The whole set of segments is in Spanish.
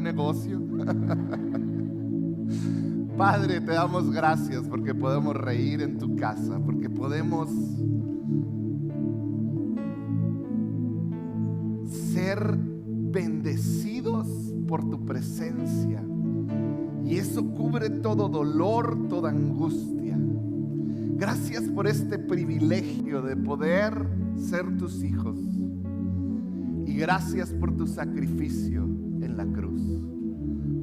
negocio. Padre, te damos gracias porque podemos reír en tu casa, porque podemos ser bendecidos por tu presencia. Y eso cubre todo dolor, toda angustia. Gracias por este privilegio de poder ser tus hijos. Y gracias por tu sacrificio en la cruz.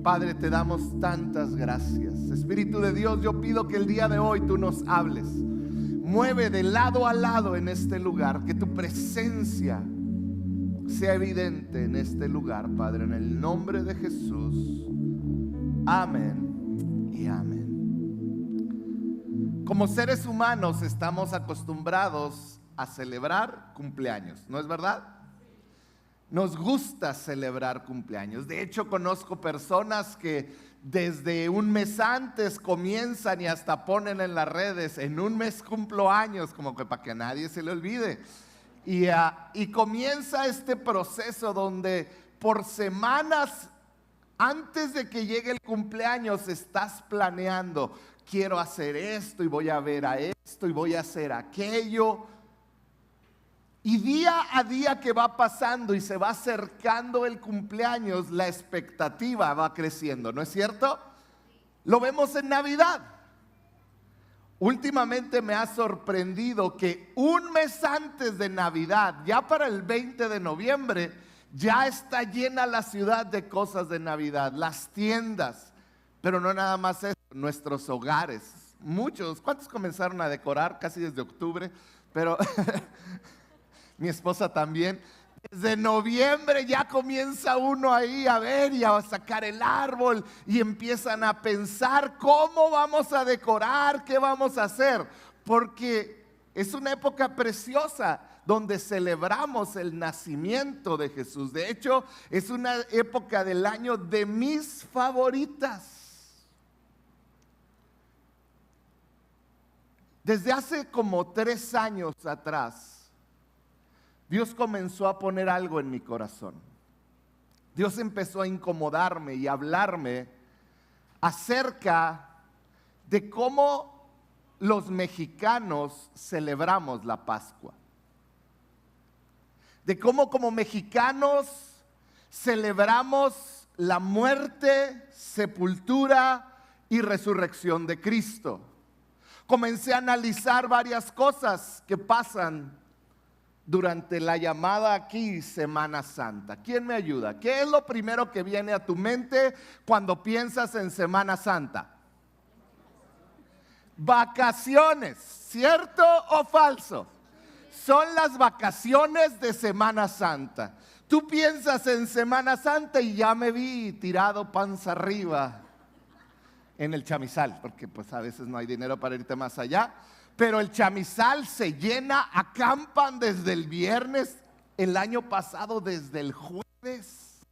Padre, te damos tantas gracias. Espíritu de Dios, yo pido que el día de hoy tú nos hables. Mueve de lado a lado en este lugar, que tu presencia sea evidente en este lugar, Padre, en el nombre de Jesús. Amén y amén. Como seres humanos estamos acostumbrados a celebrar cumpleaños, ¿no es verdad? Nos gusta celebrar cumpleaños. De hecho, conozco personas que desde un mes antes comienzan y hasta ponen en las redes: en un mes cumplo años, como que para que a nadie se le olvide. Y comienza este proceso donde por semanas antes de que llegue el cumpleaños estás planeando: quiero hacer esto y voy a ver a esto y voy a hacer aquello. Y día a día que va pasando y se va acercando el cumpleaños, la expectativa va creciendo, ¿no es cierto? Lo vemos en Navidad. Últimamente me ha sorprendido que un mes antes de Navidad, ya para el 20 de noviembre, ya está llena la ciudad de cosas de Navidad, las tiendas. Pero no nada más eso, nuestros hogares. Muchos, ¿cuántos comenzaron a decorar? Casi desde octubre, pero mi esposa también. Desde noviembre ya comienza uno ahí a ver y a sacar el árbol y empiezan a pensar cómo vamos a decorar, qué vamos a hacer, porque es una época preciosa donde celebramos el nacimiento de Jesús. De hecho, es una época del año de mis favoritas. Desde hace como 3 años atrás, Dios comenzó a poner algo en mi corazón. Dios empezó a incomodarme y a hablarme acerca de cómo los mexicanos celebramos la Pascua. De cómo como mexicanos celebramos la muerte, sepultura y resurrección de Cristo. Comencé a analizar varias cosas que pasan durante la llamada aquí Semana Santa. ¿Quién me ayuda? ¿Qué es lo primero que viene a tu mente cuando piensas en Semana Santa? Vacaciones, ¿cierto o falso? Son las vacaciones de Semana Santa. Tú piensas en Semana Santa y ya me vi tirado panza arriba en el chamizal, porque pues a veces no hay dinero para irte más allá. Pero el chamizal se llena, acampan desde el viernes, el año pasado desde el jueves.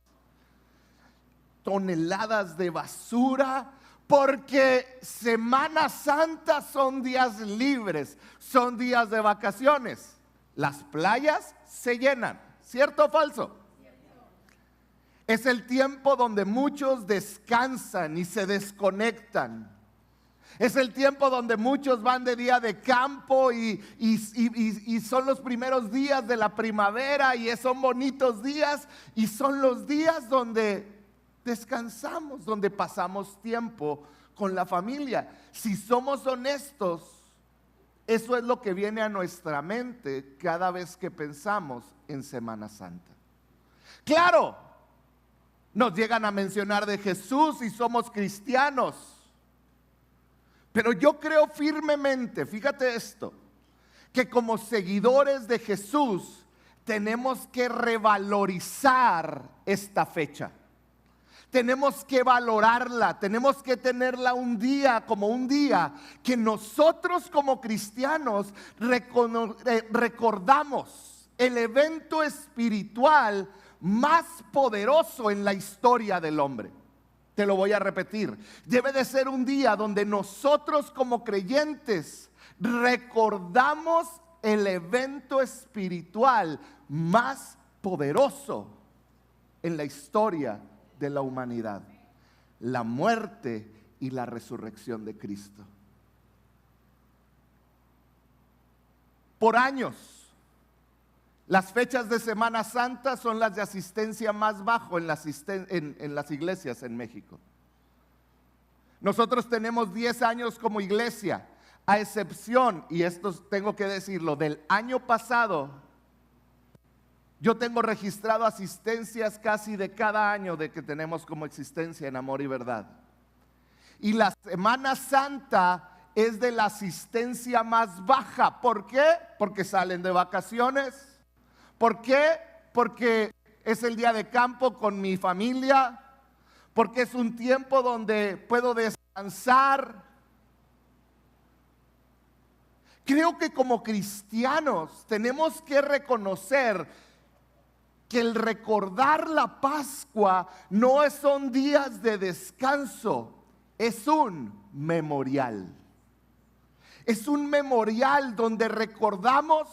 Toneladas de basura, porque Semana Santa son días libres, son días de vacaciones. Las playas se llenan, ¿cierto o falso? Es el tiempo donde muchos descansan y se desconectan. Es el tiempo donde muchos van de día de campo y son los primeros días de la primavera y son bonitos días y son los días donde descansamos, donde pasamos tiempo con la familia. Si somos honestos, eso es lo que viene a nuestra mente cada vez que pensamos en Semana Santa. Claro, nos llegan a mencionar de Jesús y somos cristianos. Pero yo creo firmemente, fíjate esto, que como seguidores de Jesús tenemos que revalorizar esta fecha. Tenemos que valorarla, tenemos que tenerla un día como un día que nosotros como cristianos recordamos el evento espiritual más poderoso en la historia del hombre. Te lo voy a repetir. Debe de ser un día donde nosotros como creyentes recordamos el evento espiritual más poderoso en la historia de la humanidad: la muerte y la resurrección de Cristo. Por años, las fechas de Semana Santa son las de asistencia más bajo en las iglesias en México. Nosotros tenemos 10 años como iglesia, a excepción, y esto tengo que decirlo, del año pasado. Yo tengo registrado asistencias casi de cada año de que tenemos como existencia en Amor y Verdad. Y la Semana Santa es de la asistencia más baja. ¿Por qué? Porque salen de vacaciones. ¿Por qué? Porque es el día de campo con mi familia. Porque es un tiempo donde puedo descansar. Creo que como cristianos tenemos que reconocer que el recordar la Pascua no son días de descanso, es un memorial. Es un memorial donde recordamos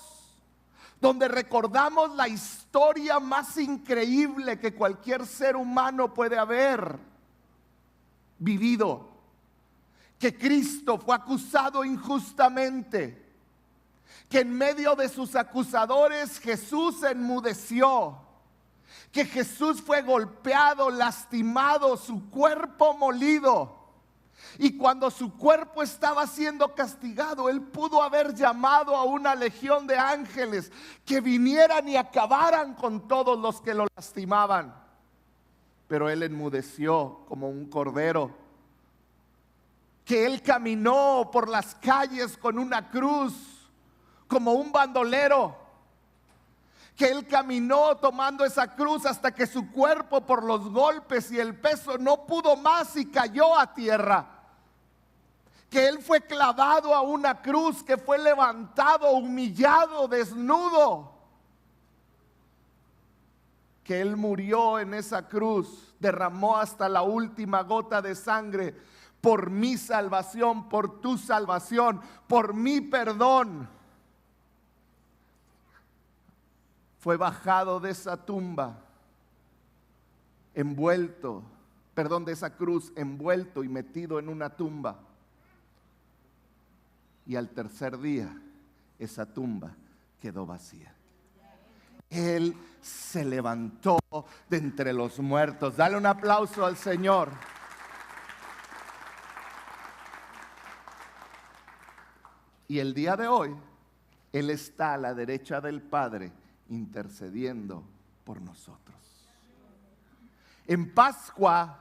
la historia más increíble que cualquier ser humano puede haber vivido. Que Cristo fue acusado injustamente, que en medio de sus acusadores Jesús enmudeció, que Jesús fue golpeado, lastimado, su cuerpo molido. Y cuando su cuerpo estaba siendo castigado, Él pudo haber llamado a una legión de ángeles que vinieran y acabaran con todos los que lo lastimaban. Pero Él enmudeció como un cordero. Que Él caminó por las calles con una cruz como un bandolero. Que Él caminó tomando esa cruz hasta que su cuerpo, por los golpes y el peso, no pudo más y cayó a tierra. Que Él fue clavado a una cruz, que fue levantado, humillado, desnudo. Que Él murió en esa cruz, derramó hasta la última gota de sangre por mi salvación, por tu salvación, por mi perdón. Fue bajado de esa tumba, de esa cruz, envuelto y metido en una tumba. Y al tercer día, esa tumba quedó vacía. Él se levantó de entre los muertos. Dale un aplauso al Señor. Y el día de hoy, Él está a la derecha del Padre, intercediendo por nosotros. En Pascua,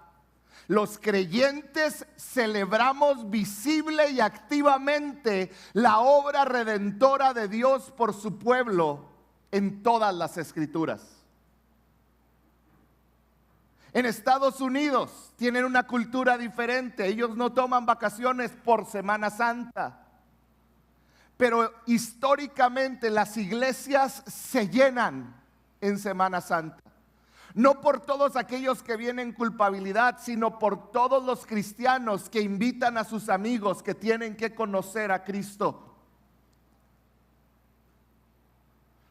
los creyentes celebramos visible y activamente la obra redentora de Dios por su pueblo en todas las Escrituras. En Estados Unidos tienen una cultura diferente. Ellos no toman vacaciones por Semana Santa. Pero históricamente las iglesias se llenan en Semana Santa. No por todos aquellos que vienen culpabilidad, sino por todos los cristianos que invitan a sus amigos que tienen que conocer a Cristo.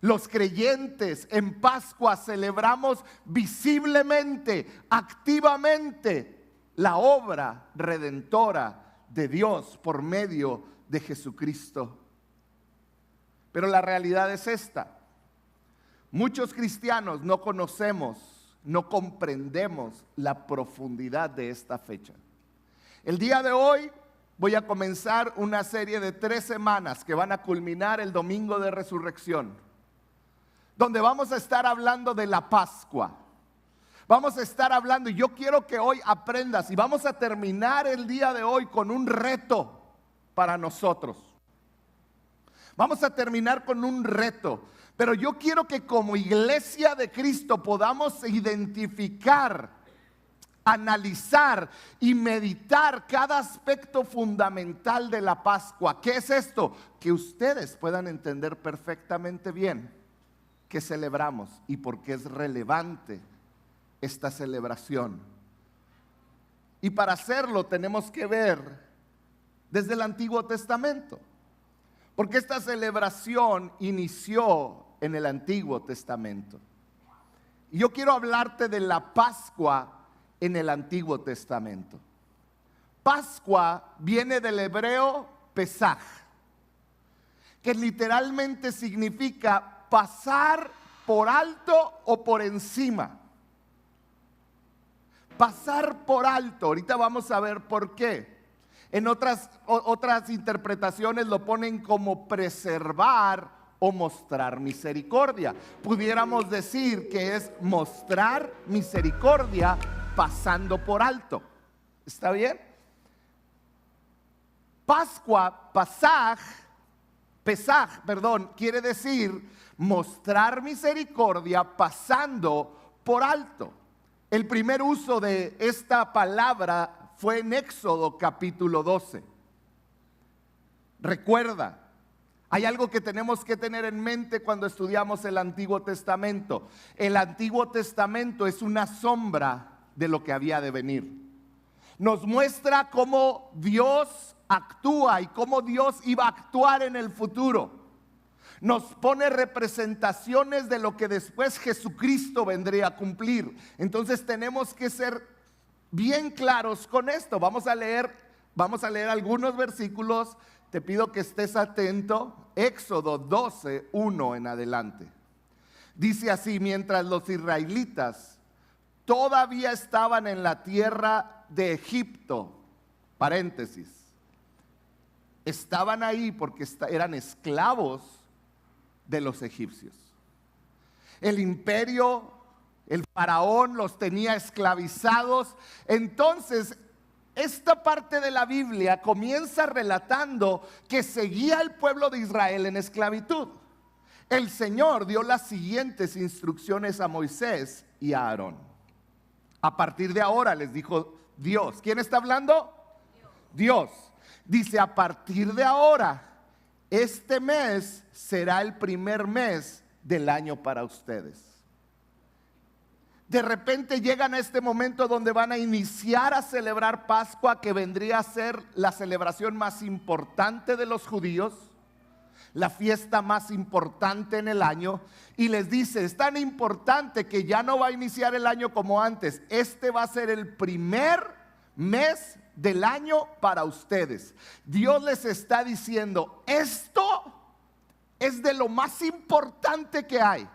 Los creyentes en Pascua celebramos visiblemente, activamente, la obra redentora de Dios por medio de Jesucristo. Pero la realidad es esta: muchos cristianos no conocemos, no comprendemos la profundidad de esta fecha. El día de hoy voy a comenzar una serie de 3 semanas que van a culminar el domingo de resurrección, donde vamos a estar hablando de la Pascua. Vamos a estar hablando, y yo quiero que hoy aprendas, y vamos a terminar el día de hoy con un reto para nosotros. Vamos a terminar con un reto, pero yo quiero que como iglesia de Cristo podamos identificar, analizar y meditar cada aspecto fundamental de la Pascua. ¿Qué es esto? Que ustedes puedan entender perfectamente bien qué celebramos y por qué es relevante esta celebración. Y para hacerlo tenemos que ver desde el Antiguo Testamento. Porque esta celebración inició en el Antiguo Testamento. Y yo quiero hablarte de la Pascua en el Antiguo Testamento. Pascua viene del hebreo Pesaj, que literalmente significa pasar por alto o por encima. Pasar por alto, ahorita vamos a ver por qué. En otras interpretaciones lo ponen como preservar o mostrar misericordia. Pudiéramos decir que es mostrar misericordia pasando por alto. ¿Está bien? Pascua, Pesaj, quiere decir mostrar misericordia pasando por alto. El primer uso de esta palabra fue en Éxodo capítulo 12. Recuerda, hay algo que tenemos que tener en mente cuando estudiamos el Antiguo Testamento. El Antiguo Testamento es una sombra de lo que había de venir. Nos muestra cómo Dios actúa y cómo Dios iba a actuar en el futuro. Nos pone representaciones de lo que después Jesucristo vendría a cumplir. Entonces tenemos que ser bien claros con esto. Vamos a leer algunos versículos. Te pido que estés atento. Éxodo 12, 1 en adelante. Dice así: mientras los israelitas todavía estaban en la tierra de Egipto, paréntesis, estaban ahí porque eran esclavos de los egipcios. El imperio, el faraón los tenía esclavizados. Entonces, esta parte de la Biblia comienza relatando que seguía el pueblo de Israel en esclavitud. El Señor dio las siguientes instrucciones a Moisés y a Aarón. A partir de ahora, les dijo Dios. ¿Quién está hablando? Dios. Dice: a partir de ahora, este mes será el primer mes del año para ustedes. De repente llegan a este momento donde van a iniciar a celebrar Pascua, que vendría a ser la celebración más importante de los judíos, la fiesta más importante en el año, y les dice: es tan importante que ya no va a iniciar el año como antes. Este va a ser el primer mes del año para ustedes. Dios les está diciendo: esto es de lo más importante que hay.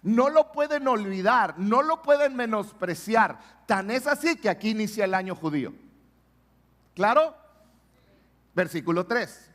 No lo pueden olvidar, no lo pueden menospreciar. Tan es así que aquí inicia el año judío. ¿Claro? Versículo 3.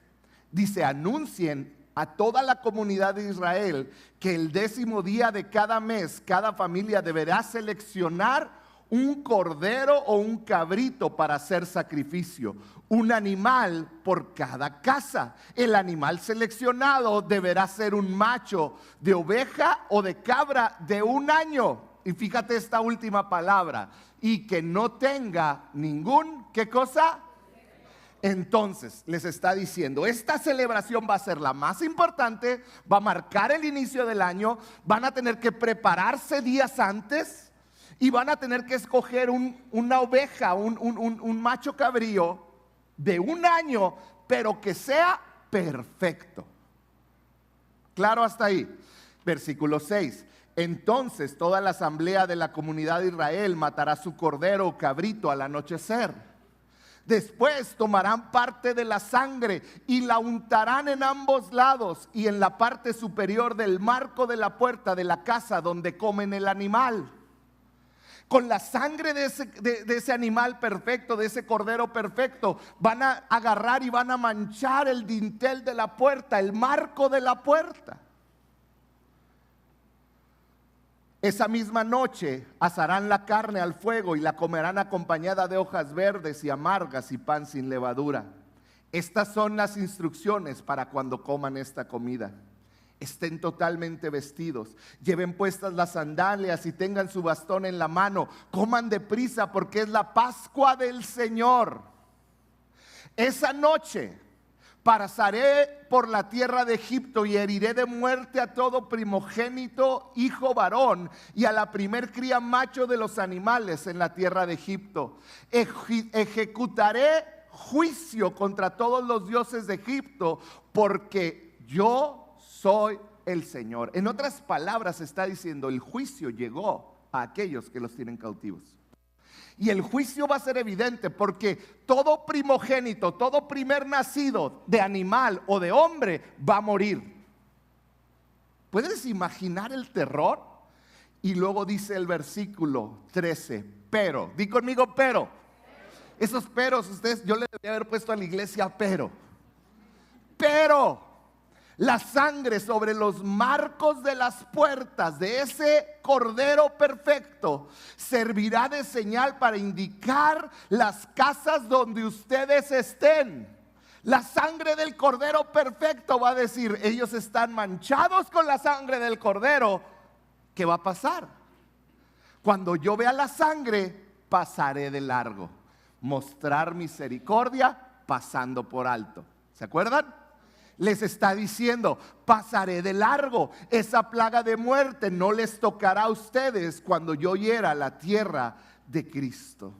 Dice: anuncien a toda la comunidad de Israel que el 10º día de cada mes, cada familia deberá seleccionar un cordero o un cabrito para hacer sacrificio, un animal por cada casa. El animal seleccionado deberá ser un macho de oveja o de cabra de 1 año. Y fíjate esta última palabra: y que no tenga ningún, ¿qué cosa? Entonces les está diciendo: esta celebración va a ser la más importante, va a marcar el inicio del año, van a tener que prepararse días antes. Y van a tener que escoger una oveja, un macho cabrío de 1 año, pero que sea perfecto. ¿Claro hasta ahí? Versículo 6. Entonces toda la asamblea de la comunidad de Israel matará su cordero o cabrito al anochecer. Después tomarán parte de la sangre y la untarán en ambos lados y en la parte superior del marco de la puerta de la casa donde comen el animal. Con la sangre de ese animal perfecto, de ese cordero perfecto, van a agarrar y van a manchar el dintel de la puerta, el marco de la puerta. Esa misma noche asarán la carne al fuego y la comerán acompañada de hojas verdes y amargas y pan sin levadura. Estas son las instrucciones para cuando coman esta comida. Estén totalmente vestidos, lleven puestas las sandalias y tengan su bastón en la mano. Coman deprisa porque es la Pascua del Señor. Esa noche pasaré por la tierra de Egipto y heriré de muerte a todo primogénito, hijo varón, y a la primer cría macho de los animales en la tierra de Egipto. Ejecutaré juicio contra todos los dioses de Egipto, porque yo soy el Señor. En otras palabras está diciendo: el juicio llegó a aquellos que los tienen cautivos. Y el juicio va a ser evidente porque todo primogénito, todo primer nacido de animal o de hombre va a morir. ¿Puedes imaginar el terror? Y luego dice el versículo 13, pero, di conmigo pero. Esos peros, yo le debería haber puesto a la iglesia pero la sangre sobre los marcos de las puertas de ese Cordero perfecto servirá de señal para indicar las casas donde ustedes estén. La sangre del Cordero perfecto va a decir, ellos están manchados con la sangre del Cordero. ¿Qué va a pasar? Cuando yo vea la sangre, pasaré de largo. Mostrar misericordia pasando por alto. ¿Se acuerdan? Les está diciendo, pasaré de largo. Esa plaga de muerte no les tocará a ustedes cuando yo hiera la tierra de Cristo.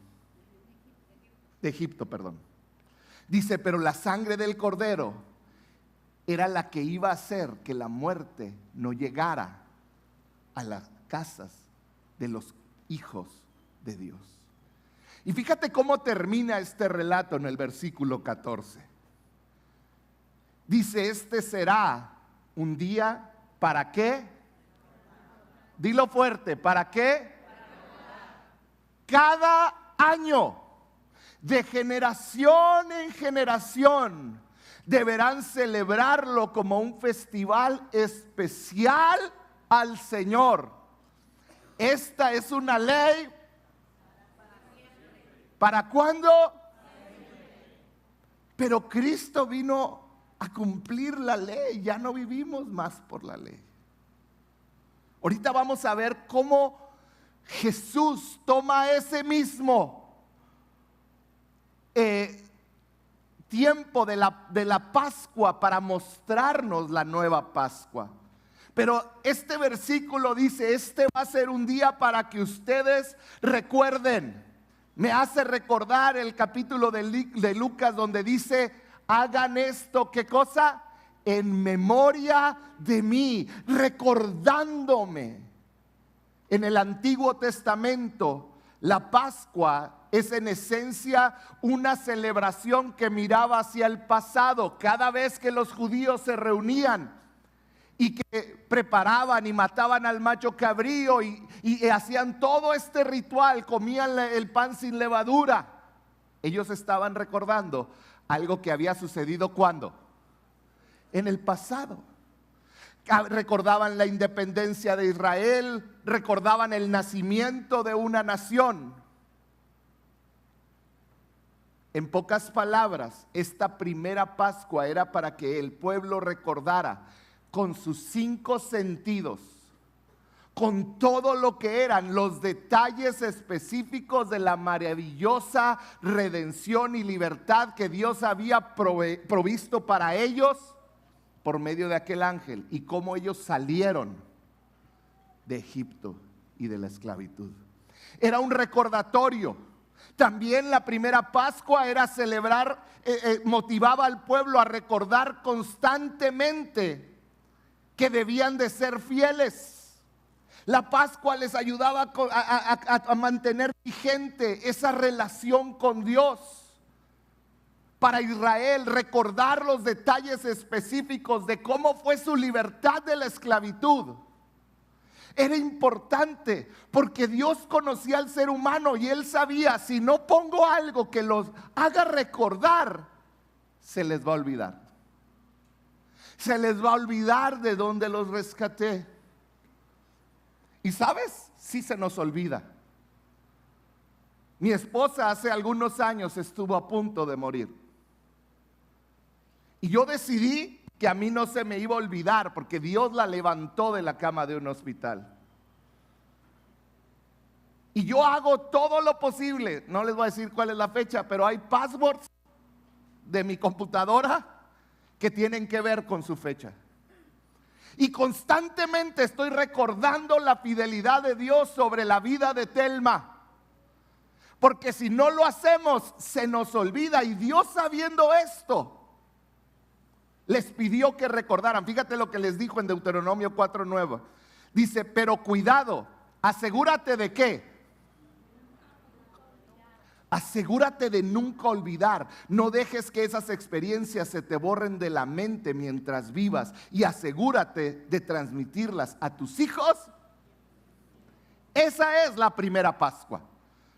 De Egipto, perdón. Dice, pero la sangre del Cordero era la que iba a hacer que la muerte no llegara a las casas de los hijos de Dios. Y fíjate cómo termina este relato en el versículo 14. Dice, este será un día, ¿para qué? Dilo fuerte, ¿para qué? Cada año, de generación en generación, deberán celebrarlo como un festival especial al Señor. Esta es una ley. ¿Para cuándo? Pero Cristo vino a cumplir la ley, ya no vivimos más por la ley. Ahorita vamos a ver cómo Jesús toma ese mismo tiempo de la Pascua para mostrarnos la nueva Pascua. Pero este versículo dice, este va a ser un día para que ustedes recuerden. Me hace recordar el capítulo de Lucas donde dice, hagan esto, ¿qué cosa? En memoria de mí, recordándome. En el Antiguo Testamento, la Pascua es en esencia una celebración que miraba hacia el pasado. Cada vez que los judíos se reunían y que preparaban y mataban al macho cabrío y hacían todo este ritual, comían el pan sin levadura, ellos estaban recordando algo que había sucedido ¿cuándo? En el pasado. Recordaban la independencia de Israel, recordaban el nacimiento de una nación. En pocas palabras, esta primera Pascua era para que el pueblo recordara con sus 5 sentidos, con todo lo que eran los detalles específicos de la maravillosa redención y libertad que Dios había provisto para ellos por medio de aquel ángel y cómo ellos salieron de Egipto y de la esclavitud. Era un recordatorio. También la primera Pascua era celebrar, motivaba al pueblo a recordar constantemente que debían de ser fieles. La Pascua les ayudaba a mantener vigente esa relación con Dios. Para Israel, recordar los detalles específicos de cómo fue su libertad de la esclavitud era importante, porque Dios conocía al ser humano y Él sabía, si no pongo algo que los haga recordar, se les va a olvidar. Se les va a olvidar de dónde los rescaté. Y ¿sabes? Sí se nos olvida. Mi esposa hace algunos años estuvo a punto de morir. Y yo decidí que a mí no se me iba a olvidar, porque Dios la levantó de la cama de un hospital. Y yo hago todo lo posible, no les voy a decir cuál es la fecha, pero hay passwords de mi computadora que tienen que ver con su fecha. Y constantemente estoy recordando la fidelidad de Dios sobre la vida de Telma. Porque si no lo hacemos, se nos olvida. Y Dios, sabiendo esto, les pidió que recordaran. Fíjate lo que les dijo en Deuteronomio 4:9. Dice, pero cuidado, asegúrate de qué. Asegúrate de nunca olvidar. No dejes que esas experiencias se te borren de la mente mientras vivas. Y asegúrate de transmitirlas a tus hijos. Esa es la primera Pascua.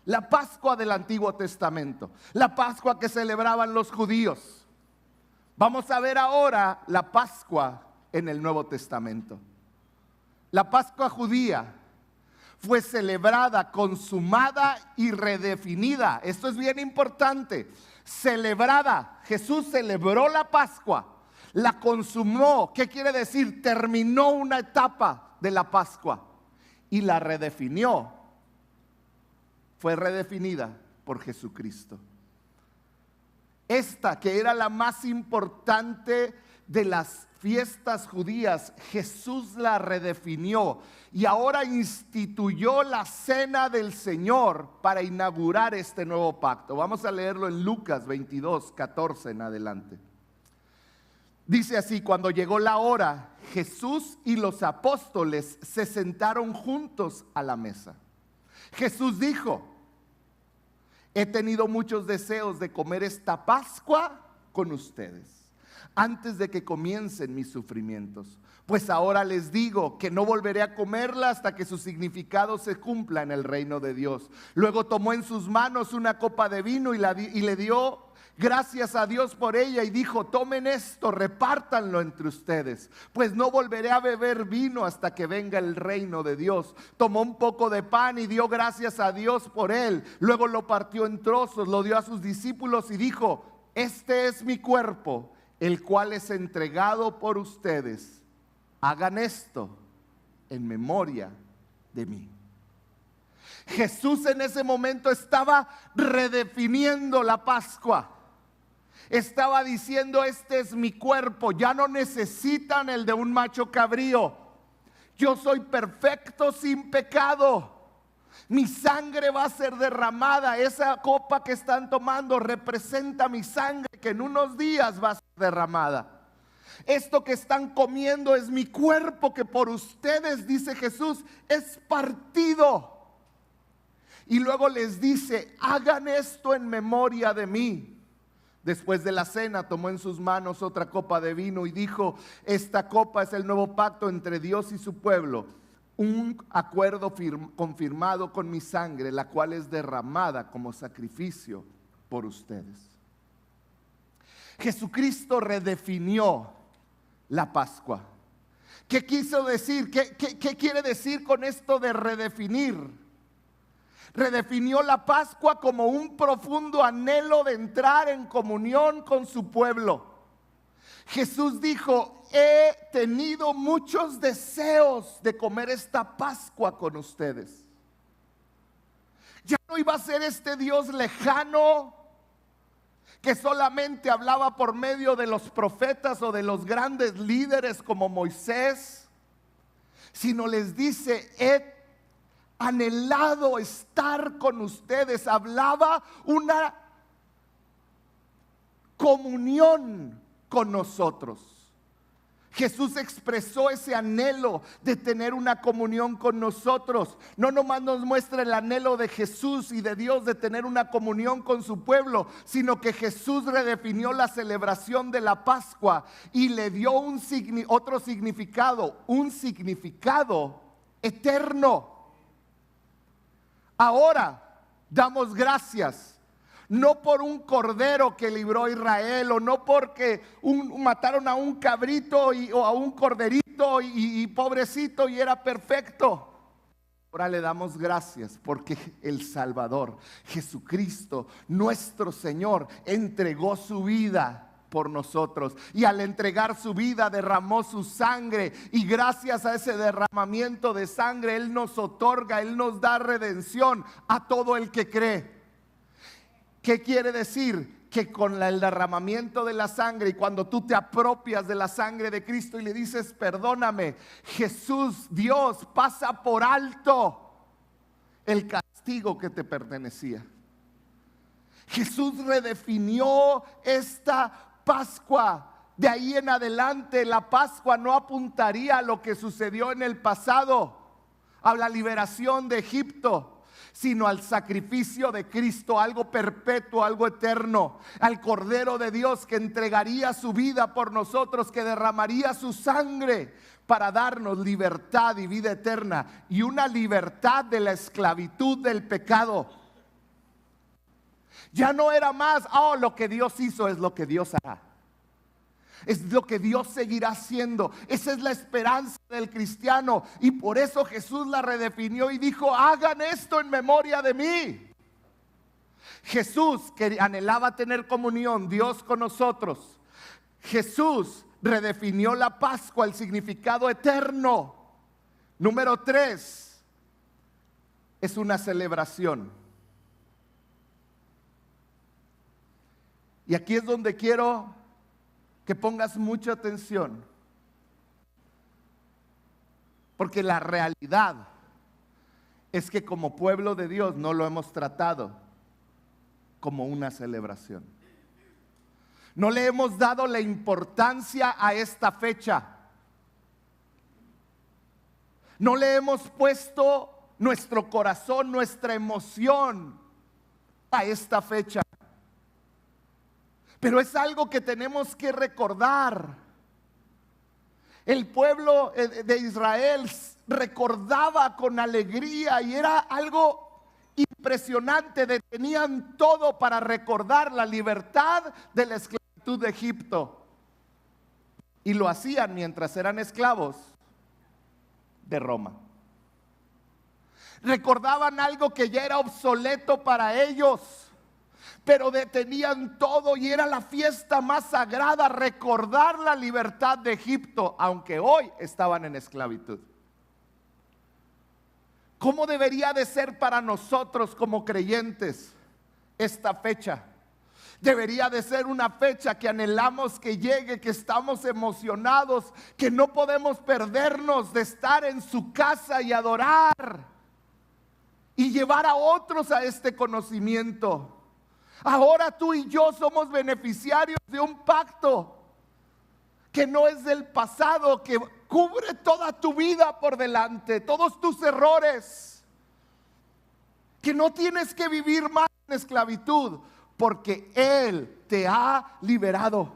La Pascua del Antiguo Testamento. La Pascua que celebraban los judíos. Vamos a ver ahora la Pascua en el Nuevo Testamento. La Pascua judía fue celebrada, consumada y redefinida. Esto es bien importante. Celebrada. Jesús celebró la Pascua. La consumó. ¿Qué quiere decir? Terminó una etapa de la Pascua y la redefinió. Fue redefinida por Jesucristo. Esta que era la más importante de las fiestas judías, Jesús la redefinió y ahora instituyó la cena del Señor para inaugurar este nuevo pacto. Vamos a leerlo en Lucas 22, 14 en adelante. Dice así: cuando llegó la hora, Jesús y los apóstoles se sentaron juntos a la mesa. Jesús dijo: he tenido muchos deseos de comer esta Pascua con ustedes antes de que comiencen mis sufrimientos. Pues ahora les digo que no volveré a comerla hasta que su significado se cumpla en el reino de Dios. Luego tomó en sus manos una copa de vino y le dio gracias a Dios por ella y dijo: tomen esto, repártanlo entre ustedes, pues no volveré a beber vino hasta que venga el reino de Dios. Tomó un poco de pan y dio gracias a Dios por él. Luego lo partió en trozos, lo dio a sus discípulos y dijo: este es mi cuerpo, el cual es entregado por ustedes. Hagan esto en memoria de mí. Jesús en ese momento estaba redefiniendo la Pascua. Estaba diciendo: este es mi cuerpo. Ya no necesitan el de un macho cabrío. Yo soy perfecto sin pecado. Mi sangre va a ser derramada. Esa copa que están tomando representa mi sangre que en unos días va a ser derramada. Esto que están comiendo es mi cuerpo que por ustedes, dice Jesús, es partido. Y luego les dice: hagan esto en memoria de mí. Después de la cena tomó en sus manos otra copa de vino y dijo: esta copa es el nuevo pacto entre Dios y su pueblo, un acuerdo confirmado con mi sangre, la cual es derramada como sacrificio por ustedes. Jesucristo redefinió la Pascua. ¿Qué quiso decir? ¿Qué quiere decir con esto de redefinir? Redefinió la Pascua como un profundo anhelo de entrar en comunión con su pueblo. Jesús dijo: he tenido muchos deseos de comer esta Pascua con ustedes. Ya no iba a ser este Dios lejano que solamente hablaba por medio de los profetas o de los grandes líderes como Moisés, sino les dice: he anhelado estar con ustedes. Hablaba una comunión con nosotros. Jesús expresó ese anhelo de tener una comunión con nosotros. No nomás nos muestra el anhelo de Jesús y de Dios de tener una comunión con su pueblo, sino que Jesús redefinió la celebración de la Pascua y le dio otro significado, un significado eterno. Ahora damos gracias. No por un cordero que libró a Israel, o no porque mataron a un cabrito o a un corderito y pobrecito y era perfecto. Ahora le damos gracias porque el Salvador, Jesucristo, nuestro Señor, entregó su vida por nosotros, y al entregar su vida derramó su sangre, y gracias a ese derramamiento de sangre Él nos otorga, Él nos da redención a todo el que cree. ¿Qué quiere decir? Que con el derramamiento de la sangre, y cuando tú te apropias de la sangre de Cristo y le dices: perdóname, Jesús, Dios, pasa por alto el castigo que te pertenecía. Jesús redefinió esta Pascua. De ahí en adelante la Pascua no apuntaría a lo que sucedió en el pasado, a la liberación de Egipto, sino al sacrificio de Cristo, algo perpetuo, algo eterno, al Cordero de Dios que entregaría su vida por nosotros, que derramaría su sangre para darnos libertad y vida eterna, y una libertad de la esclavitud del pecado. Ya no era más, lo que Dios hizo es lo que Dios hará. Es lo que Dios seguirá haciendo. Esa es la esperanza del cristiano. Y por eso Jesús la redefinió y dijo: hagan esto en memoria de mí. Jesús, que anhelaba tener comunión, Dios con nosotros. Jesús redefinió la Pascua, el significado eterno. Número 3, es una celebración. Y aquí es donde quiero que pongas mucha atención, porque la realidad es que como pueblo de Dios no lo hemos tratado como una celebración. No le hemos dado la importancia a esta fecha. No le hemos puesto nuestro corazón, nuestra emoción a esta fecha. Pero es algo que tenemos que recordar. El pueblo de Israel recordaba con alegría y era algo impresionante. Tenían todo para recordar la libertad de la esclavitud de Egipto. Y lo hacían mientras eran esclavos de Roma. Recordaban algo que ya era obsoleto para ellos, pero detenían todo y era la fiesta más sagrada, recordar la libertad de Egipto, aunque hoy estaban en esclavitud. ¿Cómo debería de ser para nosotros como creyentes esta fecha? Debería de ser una fecha que anhelamos que llegue, que estamos emocionados, que no podemos perdernos de estar en su casa y adorar y llevar a otros a este conocimiento. Ahora tú y yo somos beneficiarios de un pacto que no es del pasado, que cubre toda tu vida por delante, todos tus errores, que no tienes que vivir más en esclavitud, porque Él te ha liberado.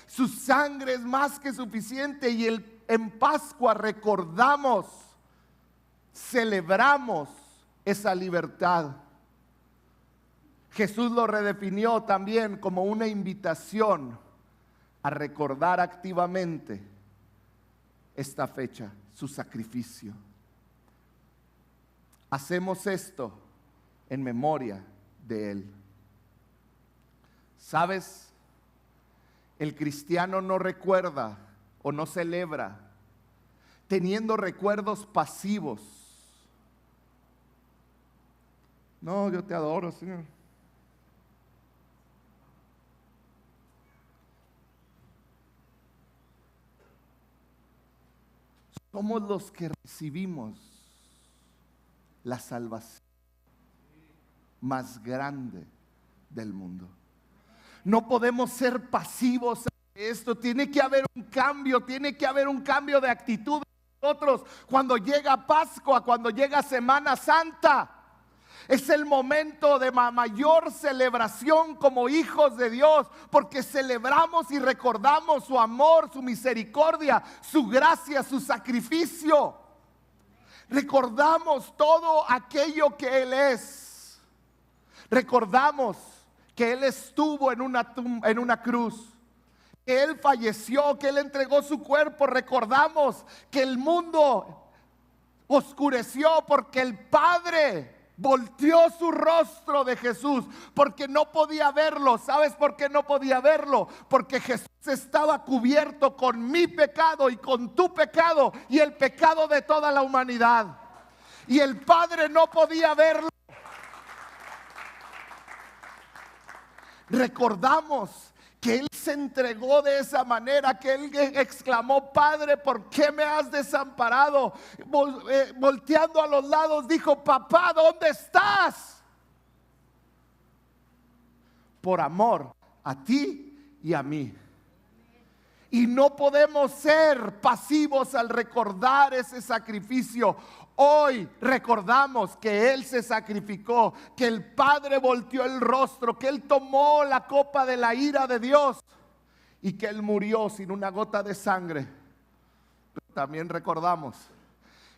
Su sangre es más que suficiente y en Pascua recordamos, celebramos esa libertad. Jesús lo redefinió también como una invitación a recordar activamente esta fecha, su sacrificio. Hacemos esto en memoria de Él. ¿Sabes? El cristiano no recuerda o no celebra teniendo recuerdos pasivos. No, yo te adoro, Señor. Somos los que recibimos la salvación más grande del mundo. No podemos ser pasivos ante esto. Tiene que haber un cambio, tiene que haber un cambio de actitud en nosotros. Cuando llega Pascua, cuando llega Semana Santa, es el momento de mayor celebración como hijos de Dios, porque celebramos y recordamos su amor, su misericordia, su gracia, su sacrificio. Recordamos todo aquello que Él es. Recordamos que Él estuvo en una cruz, que Él falleció, que Él entregó su cuerpo. Recordamos que el mundo oscureció porque el Padre volteó su rostro de Jesús, porque no podía verlo. ¿Sabes por qué no podía verlo? Porque Jesús estaba cubierto con mi pecado y con tu pecado y el pecado de toda la humanidad, y el Padre no podía verlo. Recordamos que Él se entregó de esa manera, que Él exclamó: Padre, ¿por qué me has desamparado? Volteando a los lados dijo: Papá, ¿dónde estás? Por amor a ti y a mí. Y no podemos ser pasivos al recordar ese sacrificio. Hoy recordamos que Él se sacrificó, que el Padre volteó el rostro, que Él tomó la copa de la ira de Dios y que Él murió sin una gota de sangre. Pero también recordamos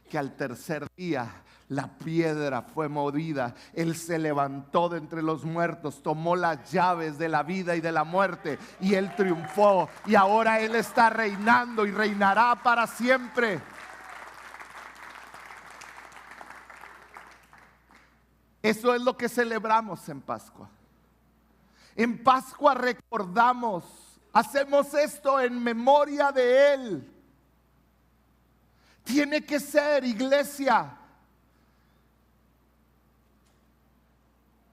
que al tercer día la piedra fue movida. Él se levantó de entre los muertos, tomó las llaves de la vida y de la muerte y Él triunfó. Y ahora Él está reinando y reinará para siempre. Eso es lo que celebramos en Pascua. En Pascua recordamos, hacemos esto en memoria de Él. Tiene que ser, iglesia,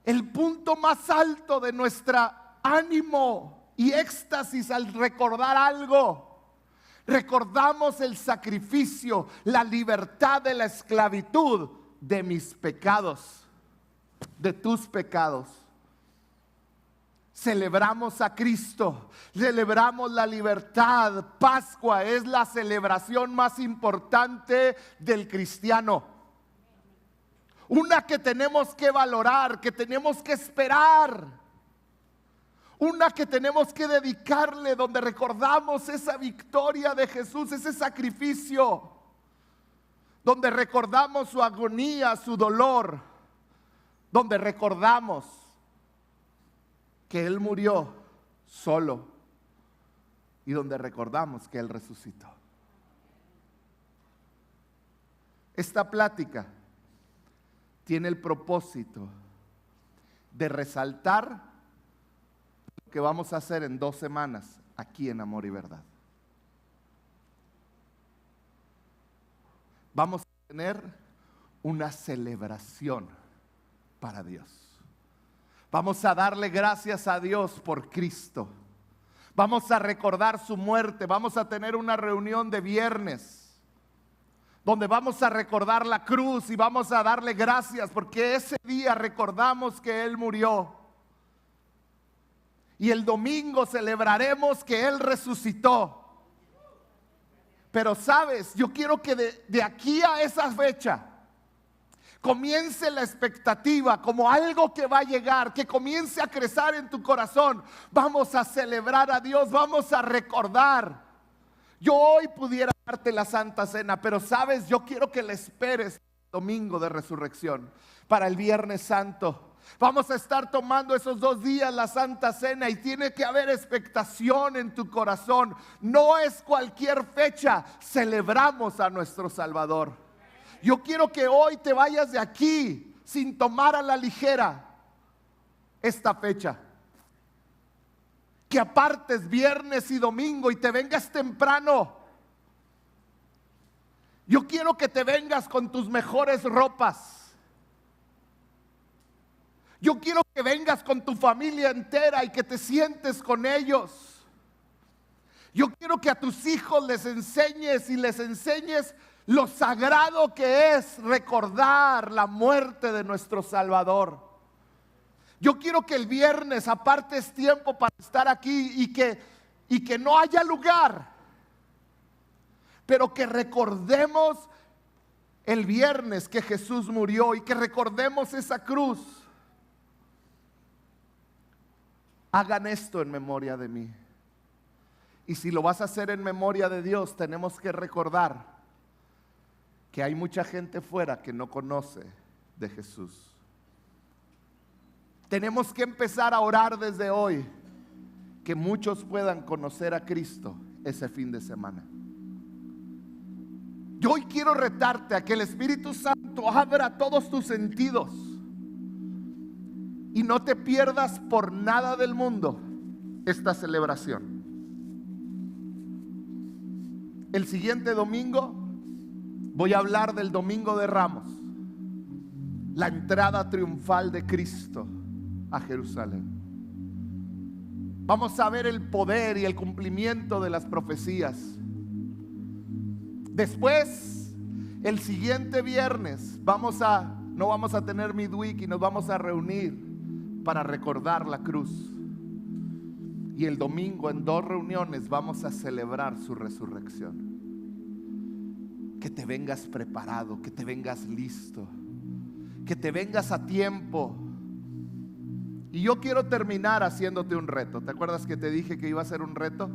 el punto más alto de nuestro ánimo y éxtasis al recordar algo. Recordamos el sacrificio, la libertad de la esclavitud de mis pecados, de tus pecados. Celebramos a Cristo, celebramos la libertad. Pascua es la celebración más importante del cristiano. Una que tenemos que valorar, que tenemos que esperar. Una que tenemos que dedicarle, donde recordamos esa victoria de Jesús, ese sacrificio. Donde recordamos su agonía, su dolor. Donde recordamos que Él murió solo y donde recordamos que Él resucitó. Esta plática tiene el propósito de resaltar lo que vamos a hacer en 2 semanas aquí en Amor y Verdad. Vamos a tener una celebración para Dios. Vamos a darle gracias a Dios por Cristo. Vamos a recordar su muerte. Vamos a tener una reunión de viernes donde vamos a recordar la cruz y vamos a darle gracias porque ese día recordamos que Él murió. Y el domingo celebraremos que Él resucitó. Pero sabes, yo quiero que de aquí a esa fecha comience la expectativa como algo que va a llegar, que comience a crecer en tu corazón. Vamos a celebrar a Dios, vamos a recordar. Yo hoy pudiera darte la Santa Cena, pero sabes, yo quiero que la esperes el domingo de resurrección, para el Viernes Santo. Vamos a estar tomando esos 2 días la Santa Cena y tiene que haber expectación en tu corazón. No es cualquier fecha, celebramos a nuestro Salvador. Yo quiero que hoy te vayas de aquí sin tomar a la ligera esta fecha. Que apartes viernes y domingo y te vengas temprano. Yo quiero que te vengas con tus mejores ropas. Yo quiero que vengas con tu familia entera y que te sientes con ellos. Yo quiero que a tus hijos les enseñes y les enseñes lo sagrado que es recordar la muerte de nuestro Salvador. Yo quiero que el viernes apartes tiempo para estar aquí y que no haya lugar, pero que recordemos el viernes que Jesús murió y que recordemos esa cruz. Hagan esto en memoria de mí. Y si lo vas a hacer en memoria de Dios, tenemos que recordar que hay mucha gente fuera que no conoce de Jesús. Tenemos que empezar a orar desde hoy, que muchos puedan conocer a Cristo ese fin de semana. Yo hoy quiero retarte a que el Espíritu Santo abra todos tus sentidos y no te pierdas por nada del mundo esta celebración. El siguiente domingo voy a hablar del Domingo de Ramos, la entrada triunfal de Cristo a Jerusalén. Vamos a ver el poder y el cumplimiento de las profecías. Después, el siguiente viernes, no vamos a tener midweek y nos vamos a reunir para recordar la cruz. Y el domingo en 2 reuniones vamos a celebrar su resurrección. Que te vengas preparado, que te vengas listo, que te vengas a tiempo. Y yo quiero terminar haciéndote un reto. ¿Te acuerdas que te dije que iba a ser un reto?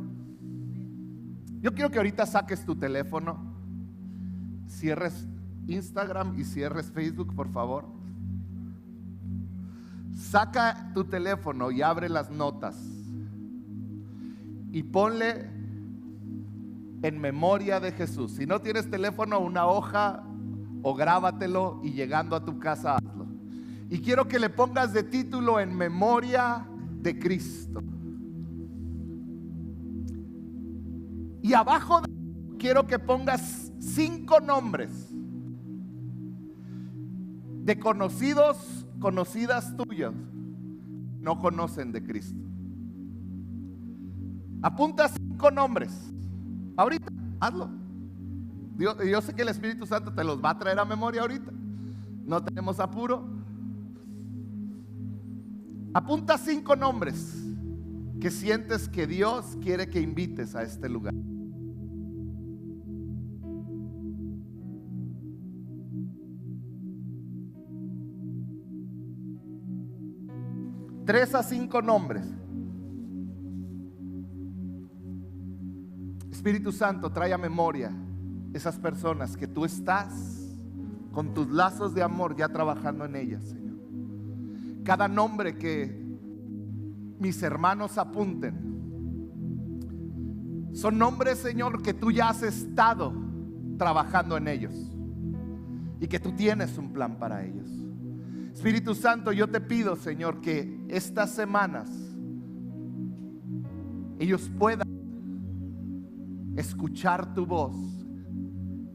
Yo quiero que ahorita saques tu teléfono, cierres Instagram y cierres Facebook, por favor. Saca tu teléfono y abre las notas y ponle en memoria de Jesús. Si no tienes teléfono, una hoja o grábatelo y llegando a tu casa hazlo. Y quiero que le pongas de título en memoria de Cristo. Y abajo quiero que pongas 5 nombres de conocidos, conocidas tuyas, no conocen de Cristo. Apunta 5 nombres. Ahorita, hazlo. Yo sé que el Espíritu Santo te los va a traer a memoria ahorita. No tenemos apuro. Apunta 5 nombres que sientes que Dios quiere que invites a este lugar. Tres a 5 nombres. Espíritu Santo, trae a memoria esas personas que tú estás con tus lazos de amor ya trabajando en ellas, Señor. Cada nombre que mis hermanos apunten son nombres, Señor, que tú ya has estado trabajando en ellos y que tú tienes un plan para ellos. Espíritu Santo, yo te pido, Señor, que estas semanas ellos puedan escuchar tu voz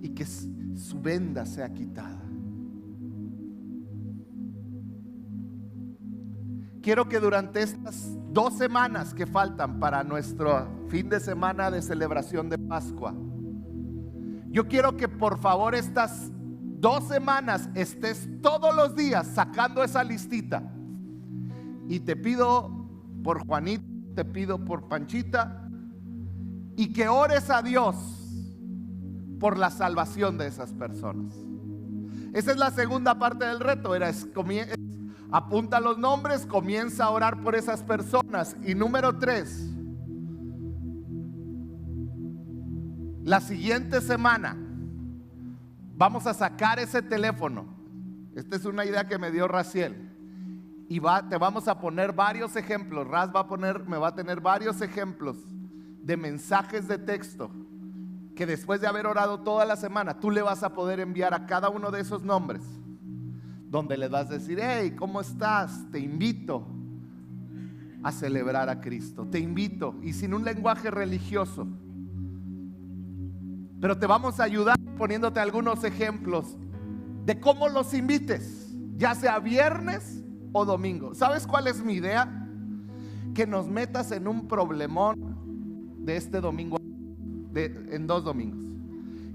y que su venda sea quitada. Quiero que durante estas 2 semanas que faltan para nuestro fin de semana de celebración de Pascua, yo quiero que por favor estas 2 semanas estés todos los días sacando esa listita. Y te pido por Juanito, te pido por Panchita, y que ores a Dios por la salvación de esas personas. Esa es la segunda parte del reto. Apunta los nombres, comienza a orar por esas personas. Y número 3, la siguiente semana vamos a sacar ese teléfono. Esta es una idea que me dio Raciel. Y te vamos a poner varios ejemplos. Raz me va a tener varios ejemplos de mensajes de texto que después de haber orado toda la semana, tú le vas a poder enviar a cada uno de esos nombres, donde le vas a decir: hey, ¿cómo estás? Te invito a celebrar a Cristo. Te invito, y sin un lenguaje religioso, pero te vamos a ayudar poniéndote algunos ejemplos de cómo los invites, ya sea viernes o domingo. ¿Sabes cuál es mi idea? Que nos metas en un problemón de este domingo, en 2 domingos,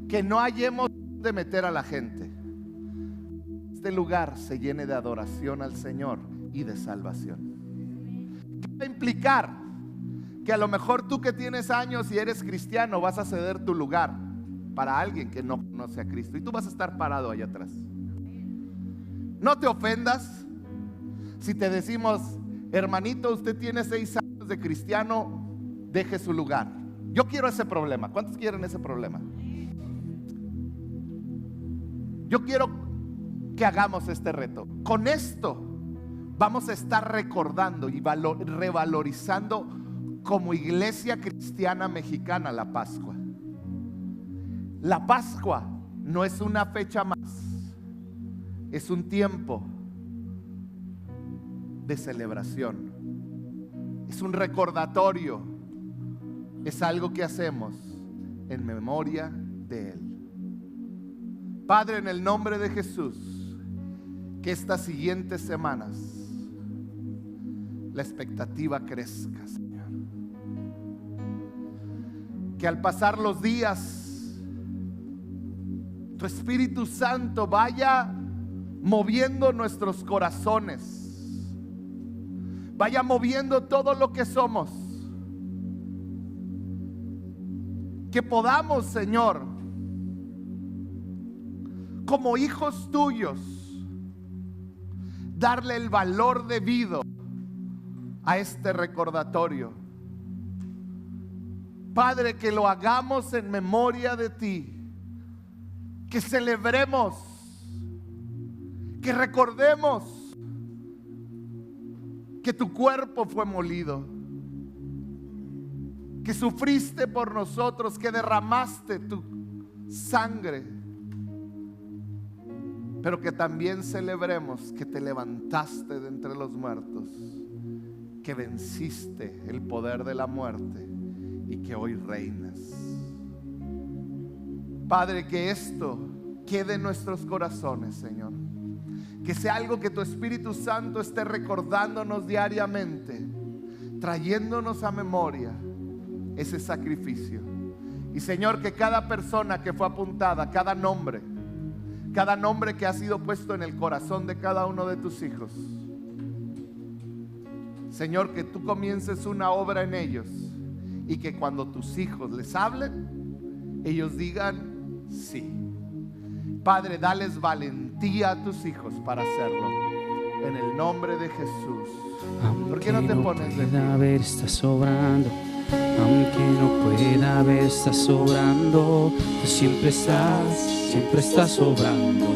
que no hayamos de meter a la gente. Este lugar se llene de adoración al Señor y de salvación. ¿Qué va a implicar? Que a lo mejor tú que tienes años y eres cristiano vas a ceder tu lugar para alguien que no conoce a Cristo, y tú vas a estar parado allá atrás. No te ofendas si te decimos: hermanito, usted tiene 6 años de cristiano, deje su lugar. Yo quiero ese problema. ¿Cuántos quieren ese problema? Yo quiero que hagamos este reto. Con esto vamos a estar recordando y revalorizando como iglesia cristiana mexicana la Pascua. La Pascua no es una fecha más, es un tiempo de celebración, es un recordatorio, es algo que hacemos en memoria de Él. Padre, en el nombre de Jesús, que estas siguientes semanas la expectativa crezca, Señor. Que al pasar los días, tu Espíritu Santo vaya moviendo nuestros corazones, vaya moviendo todo lo que somos, que podamos, Señor, como hijos tuyos, darle el valor debido a este recordatorio. Padre, que lo hagamos en memoria de ti, que celebremos, que recordemos que tu cuerpo fue molido, que sufriste por nosotros, que derramaste tu sangre, pero que también celebremos que te levantaste de entre los muertos, que venciste el poder de la muerte y que hoy reinas. Padre, que esto quede en nuestros corazones, Señor. Que sea algo que tu Espíritu Santo esté recordándonos diariamente, trayéndonos a memoria ese sacrificio. Y Señor, que cada persona que fue apuntada, cada nombre que ha sido puesto en el corazón de cada uno de tus hijos, Señor, que tú comiences una obra en ellos y que cuando tus hijos les hablen, ellos digan sí. Padre, dales valentía a tus hijos para hacerlo, en el nombre de Jesús. ¿Por qué no te pones de pie? Ver, estás obrando. Aunque no pueda ver, estás obrando. Tú siempre estás obrando.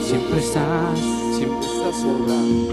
Siempre estás obrando.